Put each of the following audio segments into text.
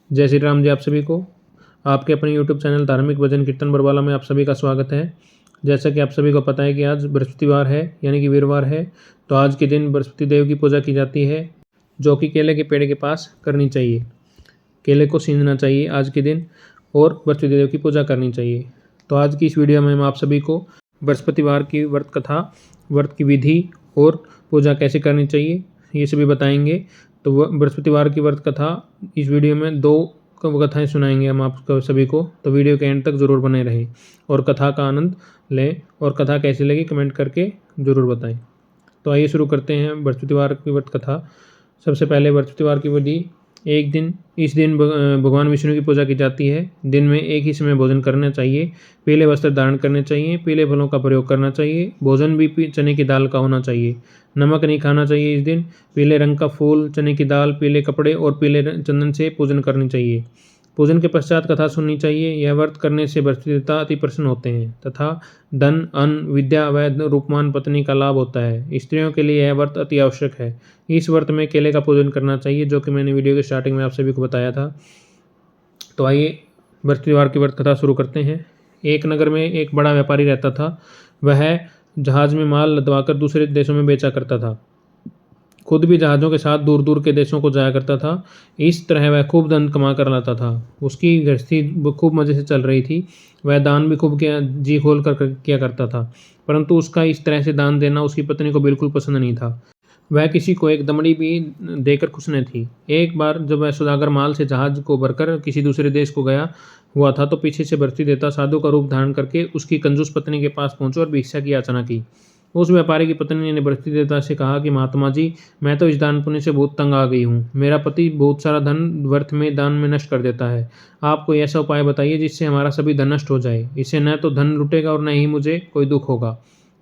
जय श्री राम जी। आप सभी को आपके अपने YouTube चैनल धार्मिक भजन कीर्तन बरवाला में आप सभी का स्वागत है। जैसा कि आप सभी को पता है कि आज बृहस्पतिवार है, यानी कि वीरवार है। तो आज के दिन बृहस्पति देव की पूजा की जाती है, जो कि केले के पेड़ के पास करनी चाहिए। केले को सींचना चाहिए आज के दिन और बृहस्पति देव की पूजा करनी चाहिए। तो आज की इस वीडियो में हम आप सभी को बृहस्पतिवार की व्रत कथा, व्रत की विधि और पूजा कैसे करनी चाहिए, ये सभी बताएंगे। तो बृहस्पतिवार की व्रत कथा, इस वीडियो में 2 कथाएं सुनाएंगे हम आप सभी को। तो वीडियो के एंड तक ज़रूर बने रहें और कथा का आनंद लें। और कथा कैसी लगी कमेंट करके ज़रूर बताएं। तो आइए शुरू करते हैं बृहस्पतिवार की व्रत कथा। सबसे पहले बृहस्पतिवार की विधि। इस दिन भगवान विष्णु की पूजा की जाती है। दिन में एक ही समय भोजन करना चाहिए। पीले वस्त्र धारण करने चाहिए। पीले फलों का प्रयोग करना चाहिए। भोजन भी चने की दाल का होना चाहिए। नमक नहीं खाना चाहिए इस दिन। पीले रंग का फूल, चने की दाल, पीले कपड़े और पीले चंदन से पूजन करनी चाहिए। पूजन के पश्चात कथा सुननी चाहिए। यह व्रत करने से बृहस्पति देवता अति प्रसन्न होते हैं तथा धन, अन्न, विद्या व रूपमान पत्नी का लाभ होता है। स्त्रियों के लिए यह व्रत अति आवश्यक है। इस व्रत में केले का पूजन करना चाहिए, जो कि मैंने वीडियो के स्टार्टिंग में आप सभी को बताया था। तो आइए बृहस्पतिवार की व्रत कथा शुरू करते हैं। एक नगर में एक बड़ा व्यापारी रहता था। वह जहाज में माल लदवाकर दूसरे देशों में बेचा करता था। खुद भी जहाज़ों के साथ दूर दूर के देशों को जाया करता था। इस तरह वह खूब धन कमा कर लाता था। उसकी गृहस्थी खूब मज़े से चल रही थी। वह दान भी खूब जी खोल कर किया करता था, परंतु उसका इस तरह से दान देना उसकी पत्नी को बिल्कुल पसंद नहीं था। वह किसी को एक दमड़ी भी देकर खुश न थी। एक बार जब वह सौदागर माल से जहाज को भरकर किसी दूसरे देश को गया हुआ था, तो पीछे से बृहस्पति देवता साधु का रूप धारण करके उसकी कंजूस पत्नी के पास पहुंचे और भिक्षा की याचना की। उस व्यापारी की पत्नी ने बृहस्पति देवता से कहा कि महात्मा जी, मैं तो इस दान पुण्य से बहुत तंग आ गई हूँ। मेरा पति बहुत सारा धन व्यर्थ में दान में नष्ट कर देता है। आप कोई ऐसा उपाय बताइए जिससे हमारा सभी धन नष्ट हो जाए। इससे न तो धन लुटेगा और न ही मुझे कोई दुख होगा।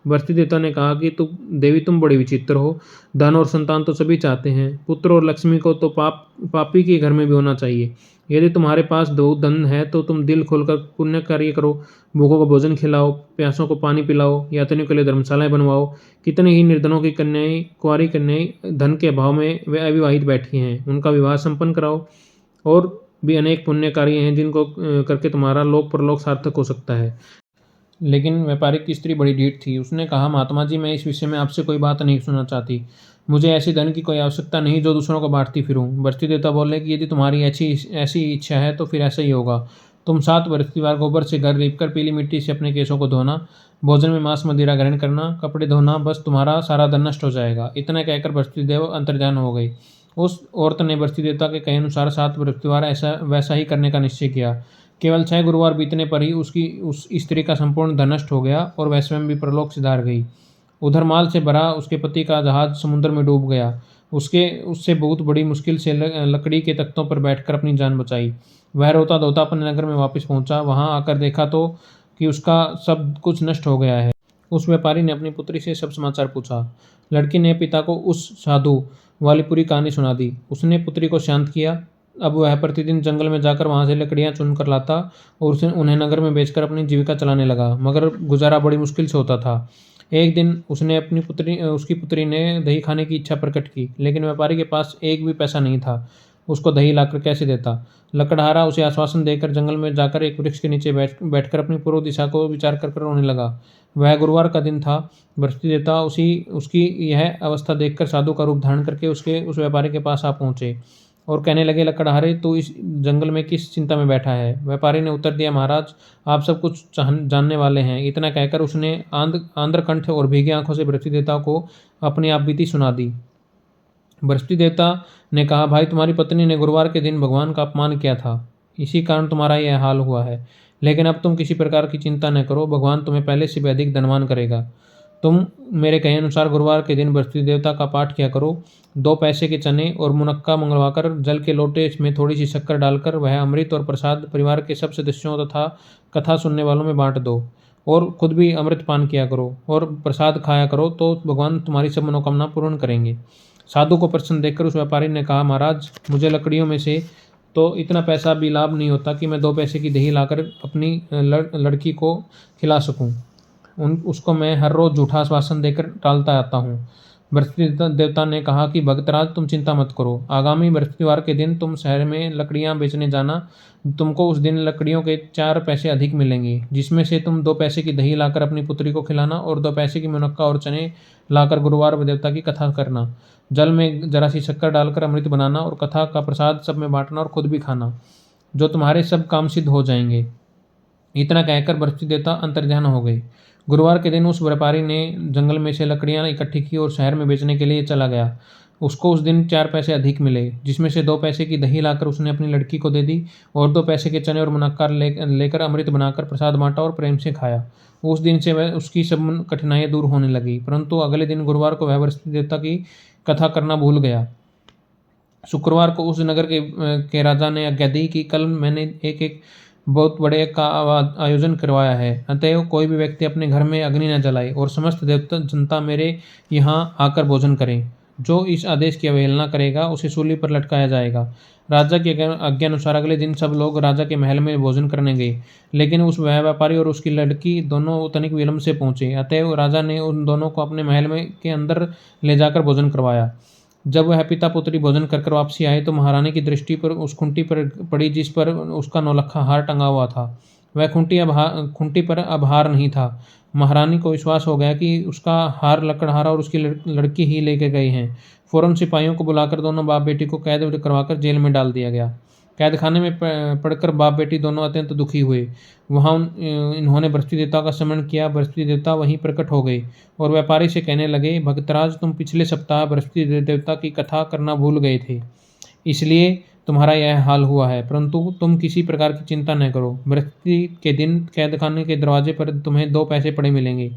बृहस्पति देवता ने कहा कि तुम बड़ी विचित्र हो। धन और संतान तो सभी चाहते हैं। पुत्र और लक्ष्मी को तो पापी के घर में भी होना चाहिए। यदि तुम्हारे पास दो धन है तो तुम दिल खोलकर पुण्य कार्य करो। भूखों को भोजन खिलाओ, प्यासों को पानी पिलाओ, यात्रियों के लिए धर्मशालाएं बनवाओ। कितने ही निर्धनों की कन्याएं, कुंवारी कन्याएं धन के अभाव में वे अविवाहित बैठी हैं, उनका विवाह संपन्न कराओ। और भी अनेक पुण्य कार्य हैं जिनको करके तुम्हारा लोक परलोक सार्थक हो सकता है। लेकिन व्यापारी की स्त्री बड़ी ढीठ थी। उसने कहा, महात्मा जी, मैं इस विषय में आपसे कोई बात नहीं सुनना चाहती। मुझे ऐसे धन की कोई आवश्यकता नहीं जो दूसरों को बांटती फिरूं। बृहस्पति देवता बोले कि यदि तुम्हारी ऐसी इच्छा है तो फिर ऐसा ही होगा। तुम 7 बृहस्पतिवार गोबर से घर लीपकर पीली मिट्टी से अपने केशों को धोना, भोजन में मांस मदिरा ग्रहण करना, कपड़े धोना, बस तुम्हारा सारा धन नष्ट हो जाएगा। इतना कहकर बृहस्पति देव अंतर्ध्यान हो गई। उस औरत ने बृहस्पति देवता के कहे अनुसार 7 बृहस्पतिवार ऐसा वैसा ही करने का निश्चय किया। केवल 6 गुरुवार बीतने पर ही उस स्त्री का संपूर्ण धन नष्ट हो गया और वह स्वयं भी परलोक सिधार गई। उधर माल से भरा उसके पति का जहाज समुद्र में डूब गया। उससे बहुत बड़ी मुश्किल से लकड़ी के तख्तों पर बैठकर अपनी जान बचाई। वह रोता धोता अपने नगर में वापस पहुंचा। वहां आकर देखा तो कि उसका सब कुछ नष्ट हो गया है। उस व्यापारी ने अपनी पुत्री से सब समाचार पूछा। लड़की ने पिता को उस साधु वाली पूरी कहानी सुना दी। उसने पुत्री को शांत किया। अब वह प्रतिदिन जंगल में जाकर वहां से लकड़ियां चुनकर लाता और उन्हें नगर में बेचकर अपनी जीविका चलाने लगा, मगर गुजारा बड़ी मुश्किल से होता था। एक दिन उसकी पुत्री ने दही खाने की इच्छा प्रकट की, लेकिन व्यापारी के पास एक भी पैसा नहीं था। उसको दही लाकर कैसे देता। लकड़हारा उसे आश्वासन देकर जंगल में जाकर एक वृक्ष के नीचे बैठकर अपनी पूर्व दिशा को विचार कर रोने लगा। वह गुरुवार का दिन था। बृहस्पति देवता उसकी यह अवस्था देखकर साधु का रूप धारण करके उस व्यापारी के पास आ पहुंचे और कहने लगे, लकड़हारे, तू इस जंगल में किस चिंता में बैठा है। व्यापारी ने उत्तर दिया, महाराज, आप सब कुछ जानने वाले हैं। इतना कहकर उसने आंध्रकंठ और भीगी आंखों से बृहस्पति देवता को अपनी आप बीती सुना दी। बृहस्पति देवता ने कहा, भाई, तुम्हारी पत्नी ने गुरुवार के दिन भगवान का अपमान किया था, इसी कारण तुम्हारा यह हाल हुआ है। लेकिन अब तुम किसी प्रकार की चिंता न करो, भगवान तुम्हें पहले से भी अधिक धनवान करेगा। तुम मेरे कहे अनुसार गुरुवार के दिन बृहस्पति देवता का पाठ किया करो। 2 पैसे के चने और मुनक्का मंगवाकर जल के लोटे में थोड़ी सी शक्कर डालकर वह अमृत और प्रसाद परिवार के सब सदस्यों तथा कथा सुनने वालों में बांट दो और खुद भी अमृत पान किया करो और प्रसाद खाया करो, तो भगवान तुम्हारी सब मनोकामना पूर्ण करेंगे। साधु को प्रसन्न देखकर उस व्यापारी ने कहा, महाराज, मुझे लकड़ियों में से तो इतना पैसा भी लाभ नहीं होता कि मैं 2 पैसे की दही लाकर अपनी लड़की को खिला सकूं। उसको मैं हर रोज़ झूठा आश्वासन देकर टालता आता हूँ। बृहस्पति देवता ने कहा कि भक्तराज तुम चिंता मत करो, आगामी बृहस्पतिवार के दिन तुम शहर में लकड़ियां बेचने जाना। तुमको उस दिन लकड़ियों के 4 पैसे अधिक मिलेंगे, जिसमें से तुम 2 पैसे की दही लाकर अपनी पुत्री को खिलाना और 2 पैसे की मुनक्का और चने लाकर गुरुवार देवता की कथा करना। जल में जरा सी शक्कर डालकर अमृत बनाना और कथा का प्रसाद सब में बांटना और खुद भी खाना, जो तुम्हारे सब काम सिद्ध हो जाएंगे। इतना कहकर बृहस्पति देवता अंतर्ध्यान हो गए। गुरुवार के दिन उस व्यापारी ने जंगल में से लकड़ियां इकट्ठी की और शहर में बेचने के लिए चला गया। उसको उस दिन 4 पैसे अधिक मिले, जिसमें से 2 पैसे की दही लाकर उसने अपनी लड़की को दे दी और 2 पैसे के चने और मुनक्का लेकर अमृत बनाकर प्रसाद बांटा और प्रेम से खाया। उस दिन से वह उसकी सब कठिनाइयां दूर होने लगी। परंतु अगले दिन गुरुवार को वह बृहस्पति देवता की कथा करना भूल गया। शुक्रवार को उस नगर के राजा ने आज्ञा दी कि कल मैंने एक बहुत बड़े का आयोजन करवाया है, अतएव कोई भी व्यक्ति अपने घर में अग्नि न जलाए और समस्त देवता जनता मेरे यहाँ आकर भोजन करें। जो इस आदेश की अवहेलना करेगा उसे सूली पर लटकाया जाएगा। राजा की आज्ञा अनुसार अगले दिन सब लोग राजा के महल में भोजन करने गए, लेकिन उस व्यापारी और उसकी लड़की दोनों तनिक विलंब से पहुंचे। अतएव राजा ने उन दोनों को अपने महल में के अंदर ले जाकर भोजन करवाया। जब वह पिता पुत्री भोजन कर वापसी आए तो महारानी की दृष्टि पर उस खुंटी पर पड़ी जिस पर उसका नौलखा हार टंगा हुआ था। वह खुंटी पर अब हार नहीं था। महारानी को विश्वास हो गया कि उसका हार लकड़हारा और उसकी लड़की ही लेके गए हैं। फौरन सिपाहियों को बुलाकर दोनों बाप बेटी को कैद करवाकर जेल में डाल दिया गया। कैदखाने में पड़कर बाप बेटी दोनों अत्यंत दुखी हुए। वहाँ इन्होंने बृहस्पति देवता का स्मरण किया। बृहस्पति देवता वहीं प्रकट हो गए और व्यापारी से कहने लगे, भक्तराज तुम पिछले सप्ताह बृहस्पति देवता की कथा करना भूल गए थे, इसलिए तुम्हारा यह हाल हुआ है। परंतु तुम किसी प्रकार की चिंता न करो। बृहस्पति के दिन कैदखाने के दरवाजे पर तुम्हें 2 पैसे पड़े मिलेंगे।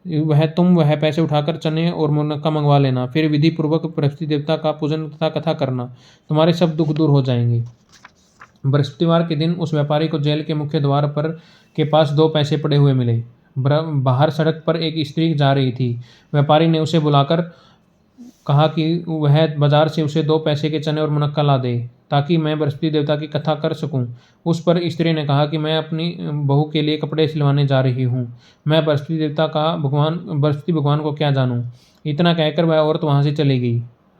वह पैसे उठाकर चने और मुनक्का मंगवा लेना। फिर विधि पूर्वक बृहस्पति देवता का पूजन तथा कथा करना, तुम्हारे सब दुख दूर हो जाएंगे। बृहस्पतिवार के दिन उस व्यापारी को जेल के मुख्य द्वार पर के पास 2 पैसे पड़े हुए मिले। बाहर सड़क पर एक स्त्री जा रही थी। व्यापारी ने उसे बुलाकर कहा कि वह बाजार से उसे 2 पैसे के चने और मुनक्का ला दे, ताकि मैं बृहस्पति देवता की कथा कर सकूं। उस पर स्त्री ने कहा कि मैं अपनी बहू के लिए कपड़े सिलवाने जा रही हूँ, मैं बृहस्पति भगवान को क्या जानूं। इतना कहकर वह औरत वहाँ से चली गई।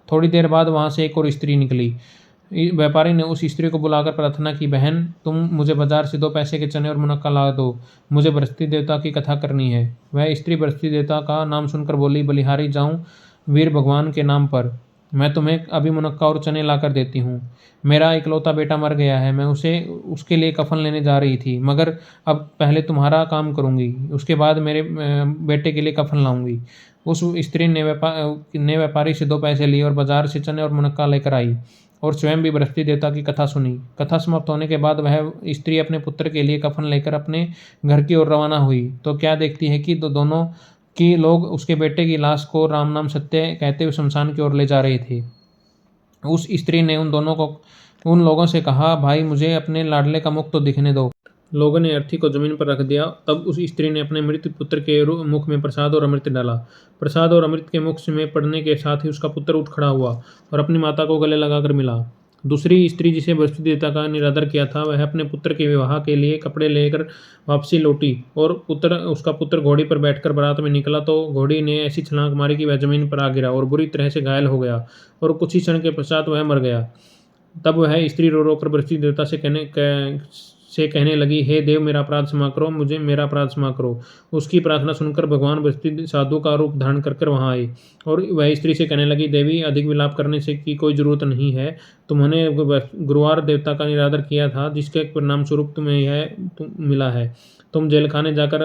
थोड़ी देर बाद वहाँ से एक और स्त्री निकली। व्यापारी ने उस स्त्री को बुलाकर प्रार्थना की, बहन तुम मुझे बाजार से 2 पैसे के चने और मुनक्का ला दो, मुझे बृहस्पति देवता की कथा करनी है। वह स्त्री बृहस्पति देवता का नाम सुनकर बोली, बलिहारी जाऊँ वीर भगवान के नाम पर, मैं तुम्हें अभी मुनक्का और चने लाकर देती हूँ। मेरा इकलौता बेटा मर गया है, मैं उसके लिए कफन लेने जा रही थी, मगर अब पहले तुम्हारा काम करूँगी, उसके बाद मेरे बेटे के लिए कफन लाऊंगी। उस स्त्री ने व्यापारी से 2 पैसे लिए और बाजार से चने और मुनक्का लेकर आई और स्वयं भी बृहस्पति देवता की कथा सुनी। कथा समाप्त होने के बाद वह स्त्री अपने पुत्र के लिए कफन लेकर अपने घर की ओर रवाना हुई तो क्या देखती है कि दोनों कि लोग उसके बेटे की लाश को राम नाम सत्य कहते हुए शमशान की ओर ले जा रहे थे। उस स्त्री ने उन लोगों से कहा, भाई मुझे अपने लाडले का मुख तो दिखने दो। लोगों ने अर्थी को जमीन पर रख दिया। तब उस स्त्री ने अपने मृत पुत्र के मुख में प्रसाद और अमृत डाला। प्रसाद और अमृत के मुख में पड़ने के साथ ही उसका पुत्र उठ खड़ा हुआ और अपनी माता को गले लगाकर मिला। दूसरी स्त्री जिसे बृहस्पति देवता का निरादर किया था, वह अपने पुत्र के विवाह के लिए कपड़े लेकर वापसी लौटी और उसका पुत्र घोड़ी पर बैठकर बारात में निकला तो घोड़ी ने ऐसी छलांग मारी कि वह जमीन पर आ गिरा और बुरी तरह से घायल हो गया और कुछ ही क्षण के पश्चात वह मर गया। तब वह स्त्री रो रो कर बृहस्पति देवता से कहने लगी, हे देव मेरा अपराध क्षमा करो, मुझे मेरा अपराध क्षमा करो। उसकी प्रार्थना सुनकर भगवान बृहस्पति साधु का रूप धारण कर वहाँ आए और वह स्त्री से कहने लगी, देवी अधिक विलाप करने से की कोई जरूरत नहीं है। तुमने गुरुवार देवता का निरादर किया था, जिसके परिणाम स्वरूप तुम्हें यह मिला है। तुम जेलखाने जाकर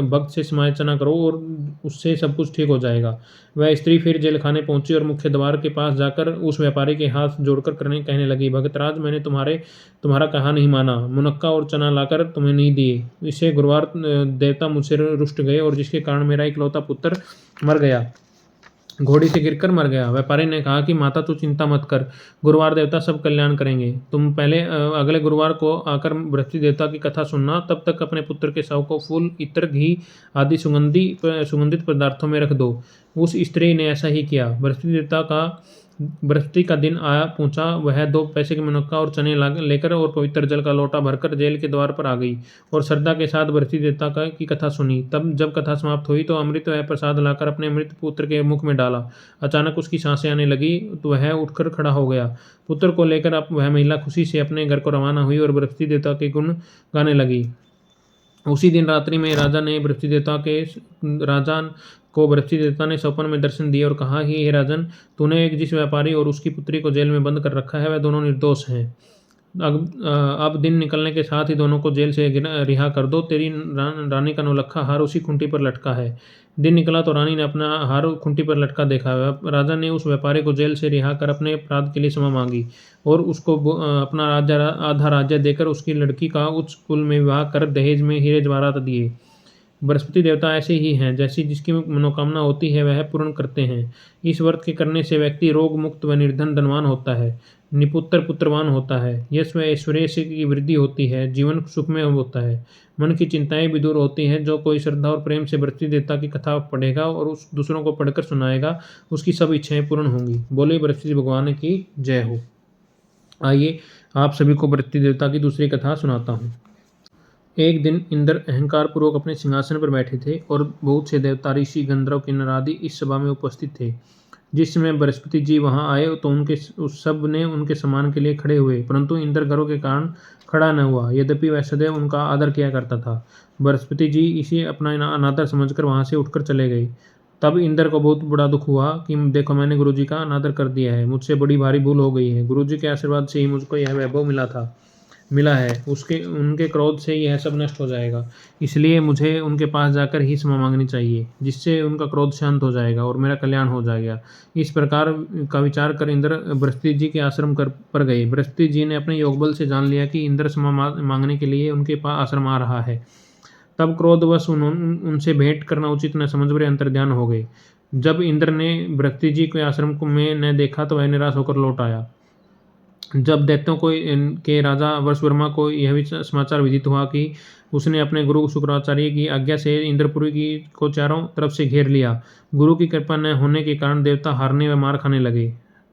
भक्त से समालोचना करो और उससे सब कुछ ठीक हो जाएगा। वह स्त्री फिर जेलखाने पहुंची और मुख्य द्वार के पास जाकर उस व्यापारी के हाथ जोड़कर कहने लगी, भक्तराज मैंने तुम्हारा कहा नहीं माना, मुनक्का और चना लाकर तुम्हें नहीं दिए। इससे गुरुवार देवता मुझसे रुष्ट गए और जिसके कारण मेरा इकलौता पुत्र मर गया, घोड़ी से गिरकर मर गया। व्यापारी ने कहा कि माता तू चिंता मत कर, गुरुवार देवता सब कल्याण करेंगे। तुम पहले अगले गुरुवार को आकर बृहस्पति देवता की कथा सुनना। तब तक अपने पुत्र के शव को फूल, इत्र, घी आदि सुगंधित पदार्थों में रख दो। उस स्त्री ने ऐसा ही किया। बृहस्पति देवता का बृहस्पति का दिन आया पहुंचा। वह 2 पैसे की मुनक्का और चने लेकर और पवित्र जल का लोटा भरकर जेल के द्वार पर आ गई और श्रद्धा के साथ बृहस्पति देवता की कथा सुनी। तब जब कथा समाप्त हुई तो अमृत व प्रसाद लाकर अपने मृत पुत्र के मुख में डाला। अचानक उसकी सांसें आने लगी तो वह उठकर खड़ा हो गया। पुत्र को लेकर अब वह महिला खुशी से अपने घर को रवाना हुई और बृहस्पति देवता के गुण गाने लगी। उसी दिन रात्रि में राजा को बृहस्पति देवता ने स्वप्न में दर्शन दिए और कहा कि हे राजन, तूने जिस व्यापारी और उसकी पुत्री को जेल में बंद कर रखा है वह दोनों निर्दोष हैं। अब दिन निकलने के साथ ही दोनों को जेल से रिहा कर दो। तेरी रानी का नौलखा हार उसी खूंटी पर लटका है। दिन निकला तो रानी ने अपना हार खूंटी पर लटका देखा। राजा ने उस व्यापारी को जेल से रिहा कर अपने अपराध के लिए क्षमा मांगी और उसको अपना आधा राज्य देकर उसकी लड़की का उच्च कुल में विवाह कर दहेज में हीरे जवाहरात दिए। बृहस्पति देवता ऐसे ही हैं, जैसी जिसकी मनोकामना होती है वह पूर्ण करते हैं। इस व्रत के करने से व्यक्ति रोग मुक्त व निर्धन धनवान होता है, निपुत्र पुत्रवान होता है, यश व ऐश्वर्य की वृद्धि होती है, जीवन सुखमय होता है, मन की चिंताएं भी दूर होती हैं। जो कोई श्रद्धा और प्रेम से बृहस्पति देवता की कथा पढ़ेगा और उस दूसरों को पढ़कर सुनाएगा, उसकी सब इच्छाएं पूर्ण होंगी। बोले बृहस्पति भगवान की जय हो। आइए आप सभी को बृहस्पति देवता की दूसरी कथा सुनाता हूँ। एक दिन इंद्र अहंकार पूर्वक अपने सिंहासन पर बैठे थे और बहुत से देवता, ऋषि, गंधर्व, किन्नर आदि इस सभा में उपस्थित थे। जिस समय बृहस्पति जी वहां आए तो उस सब ने उनके सम्मान के लिए खड़े हुए, परंतु इंद्र गर्व के कारण खड़ा न हुआ, यद्यपि वह सदैव उनका आदर किया करता था। बृहस्पति जी इसे अपना अनादर समझकर वहां से उठकर चले गए। तब इंद्र को बहुत बड़ा दुख हुआ कि देखो, मैंने गुरुजी का अनादर कर दिया है, मुझसे बड़ी भारी भूल हो गई है। गुरुजी के आशीर्वाद से ही मुझको यह वैभव मिला है, उनके क्रोध से यह सब नष्ट हो जाएगा। इसलिए मुझे उनके पास जाकर ही क्षमा मांगनी चाहिए, जिससे उनका क्रोध शांत हो जाएगा और मेरा कल्याण हो जाएगा। इस प्रकार का विचार कर इंद्र बृहस्पति जी के आश्रम पर गए। बृहस्पति जी ने अपने योग बल से जान लिया कि इंद्र क्षमा मांगने के लिए उनके पास आश्रम आ रहा है। तब क्रोधवश उनसे भेंट करना उचित न समझ वे अंतर्ध्यान हो गए। जब इंद्र ने बृहस्पति जी के आश्रम में न देखा तो वह निराश होकर लौट आया। जब दैत्यों को के राजा वर्षवर्मा को यह भी समाचार विदित हुआ कि उसने अपने गुरु शुक्राचार्य की आज्ञा से इंद्रपुरी को चारों तरफ से घेर लिया, गुरु की कृपा न होने के कारण देवता हारने व मार खाने लगे।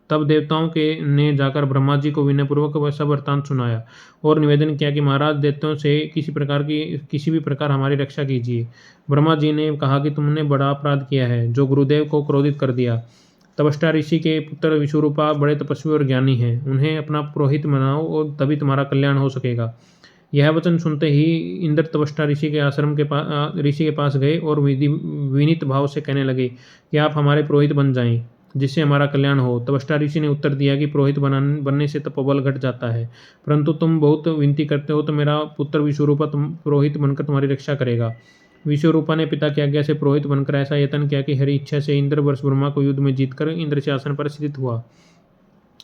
तब देवताओं के ने जाकर ब्रह्मा जी को विनयपूर्वक वह सब वृत्तांत सुनाया और निवेदन किया कि महाराज, दैत्यों से किसी भी प्रकार हमारी रक्षा कीजिए। ब्रह्मा जी ने कहा कि तुमने बड़ा अपराध किया है, जो गुरुदेव को क्रोधित कर दिया। तपस्या ऋषि के पुत्र विश्वरूपा बड़े तपस्वी और ज्ञानी हैं, उन्हें अपना पुरोहित बनाओ और तभी तुम्हारा कल्याण हो सकेगा। यह वचन सुनते ही इंद्र तपस्या ऋषि के पास गए और विनीत भाव से कहने लगे कि आप हमारे पुरोहित बन जाएं, जिससे हमारा कल्याण हो। तपस्या ऋषि ने उत्तर दिया कि पुरोहित बनने से तपोबल घट जाता है, परंतु तुम बहुत विनती करते हो तो मेरा पुत्र विश्वरूपा पुरोहित बनकर तुम्हारी रक्षा करेगा। विश्वरूपा ने पिता की आज्ञा से पुरोहित बनकर ऐसा यत्न किया कि हरि इच्छा से इंद्र वर्षवर्मा को युद्ध में जीतकर इंद्र सिंहासन पर स्थित हुआ।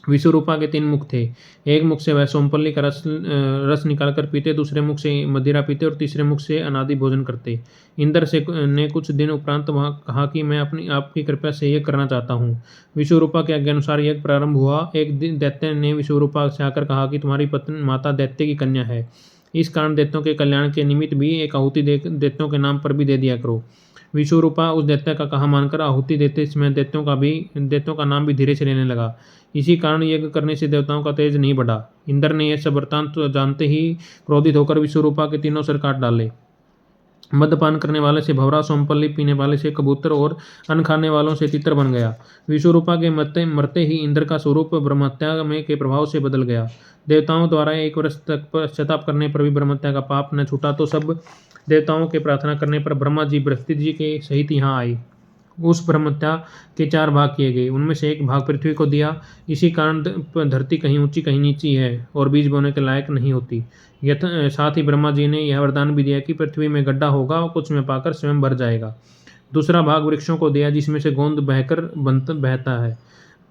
विश्वरूपा के 3 मुख थे। एक मुख से वह सोमपल्ली का रस निकालकर पीते, दूसरे मुख से मदिरा पीते और तीसरे मुख से अनादि भोजन करते। इंद्र ने कुछ दिन उपरांत वहां कहा कि मैं आपकी कृपा से यज्ञ करना चाहता हूँ। विश्वरूपा के आज्ञानुसार यज्ञ प्रारंभ हुआ। एक दिन दैत्य ने विश्वरूपा से आकर कहा कि तुम्हारी पत्नी माता दैत्य की कन्या है, इस कारण दैत्यों के कल्याण के निमित्त भी एक आहुति दैत्यों के नाम पर भी दे दिया करो। विश्वरूपा उस दैत्य का कहा मानकर आहुति देते समय दैत्यों का नाम भी धीरे से लेने लगा। इसी कारण यज्ञ करने से देवताओं का तेज नहीं बढ़ा। इंद्र ने यह सब वृत्तांत जानते ही क्रोधित होकर विश्वरूपा के 3 सिर काट डाले। मद्यपान करने वाले से भंवरा, सोमपल्ली पीने वाले से कबूतर और अन्न खाने वालों से तितर बन गया। विश्वरूपा के मरते ही इंद्र का स्वरूप ब्रह्महत्या के प्रभाव से बदल गया। देवताओं द्वारा 1 वर्ष तक पश्चाताप करने पर भी ब्रह्महत्या का पाप न छूटा तो सब देवताओं के प्रार्थना करने पर ब्रह्मा जी बृहस्पति जी के सहित यहाँ आए। उस ब्रह्महत्या के 4 भाग किए गए, उनमें से 1 भाग पृथ्वी को दिया। इसी कारण धरती कहीं ऊंची कहीं नीची है और बीज बोने के लायक नहीं होती। साथ ही ब्रह्मा जी ने यह वरदान भी दिया कि पृथ्वी में गड्ढा होगा और कुछ में पाकर स्वयं भर जाएगा। दूसरा भाग वृक्षों को दिया, जिसमें से गोंद बहता है।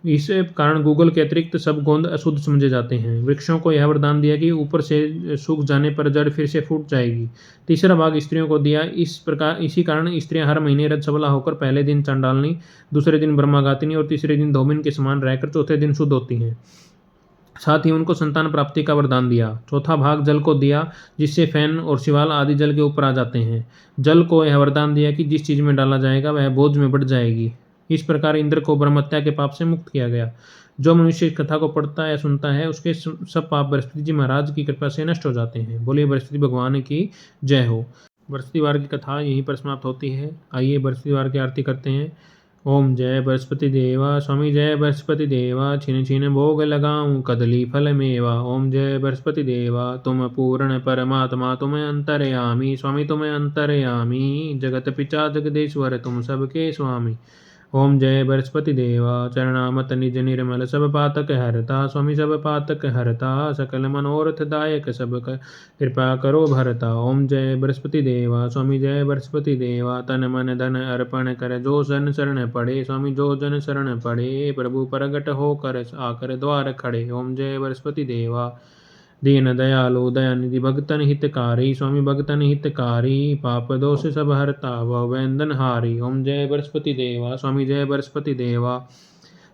इस कारण गूगल के अतिरिक्त सब गोंद अशुद्ध समझे जाते हैं। वृक्षों को यह वरदान दिया कि ऊपर से सूख जाने पर जड़ फिर से फूट जाएगी। तीसरा भाग स्त्रियों को दिया। इसी कारण स्त्रियां हर महीने रजस्वला होकर पहले दिन चांडालनी, दूसरे दिन ब्रह्मागातिनी और तीसरे दिन धौमिन के समान रहकर चौथे दिन शुद्ध होती हैं। साथ ही उनको संतान प्राप्ति का वरदान दिया। चौथा भाग जल को दिया, जिससे फैन और शिवाल आदि जल के ऊपर आ जाते हैं। जल को यह वरदान दिया कि जिस चीज में डाला जाएगा वह बोझ में बढ़ जाएगी। इस प्रकार इंद्र को ब्रह्महत्या के पाप से मुक्त किया गया। जो मनुष्य इस कथा को पढ़ता या सुनता है उसके सब पाप बृहस्पति जी महाराज की कृपा से नष्ट हो जाते हैं। बोलिए बृहस्पति भगवान की जय हो। बृहस्पतिवार की कथा यहीं पर समाप्त होती है। आइए बृहस्पतिवार की आरती करते हैं। ओम जय बृहस्पति देवा स्वामी जय बृहस्पति देवा, छिन छिन भोग लगाऊं कदली फल मेवा। ओम जय बृहस्पति देवा तुम पूर्ण परमात्मा तुम अंतर्यामी, स्वामी तुम अंतर्यामी, जगत पिता जगदीश्वर तुम सबके स्वामी। ओम जय बृहस्पति देवा चरणामत निज निर्मल सब पातक हरता, स्वामी सब पातक हरता, सकल मनोरथ दायक सब कृपा करो भरता। ओम जय बृहस्पति देवा स्वामी जय बृहस्पति देवा, तन मन धन अर्पण कर जो जन शरण पड़े, स्वामी जो जन शरण पड़े, प्रभु प्रगट होकर आकर द्वार खड़े। ओम जय बृहस्पति देवा दीन दयालु दयानिधि भगतन हितकारी, स्वामी भगतन हितकारी, पाप दोष सब हरता व वैंदन हारी। ओम जय बृहस्पति देवा स्वामी जय बृहस्पति देवा,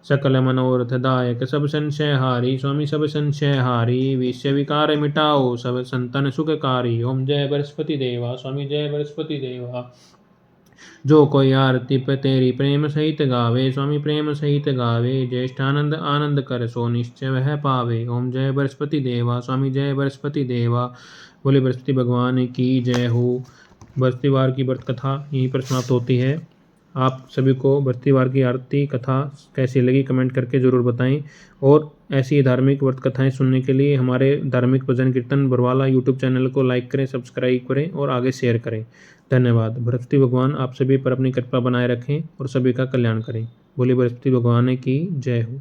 सकल मनोरथ दायक सब संशय हारी, स्वामी सब संशय हारी, विषय विकार मिटाओ सब संतन सुखकारी। ओम जय बृहस्पति देवा स्वामी जय बृहस्पति देवा, जो कोई आरती पे तेरी प्रेम सहित गावे, स्वामी प्रेम सहित गावे, ज्येष्ठानंद आनंद कर सो निश्चय वह पावे। ओम जय बृहस्पति देवा स्वामी जय बृहस्पति देवा, बोले बृहस्पति भगवान की जय हो। बृहस्पतिवार की व्रत कथा यहीं पर समाप्त होती है। आप सभी को बृहस्पतिवार की आरती कथा कैसी लगी कमेंट करके ज़रूर बताएं, और ऐसी धार्मिक व्रत कथाएं सुनने के लिए हमारे धार्मिक भजन कीर्तन बरवाला यूट्यूब चैनल को लाइक करें, सब्सक्राइब करें और आगे शेयर करें। धन्यवाद। बृहस्पति भगवान आप सभी पर अपनी कृपा बनाए रखें और सभी का कल्याण करें। बोलिए बृहस्पति भगवान की जय हो।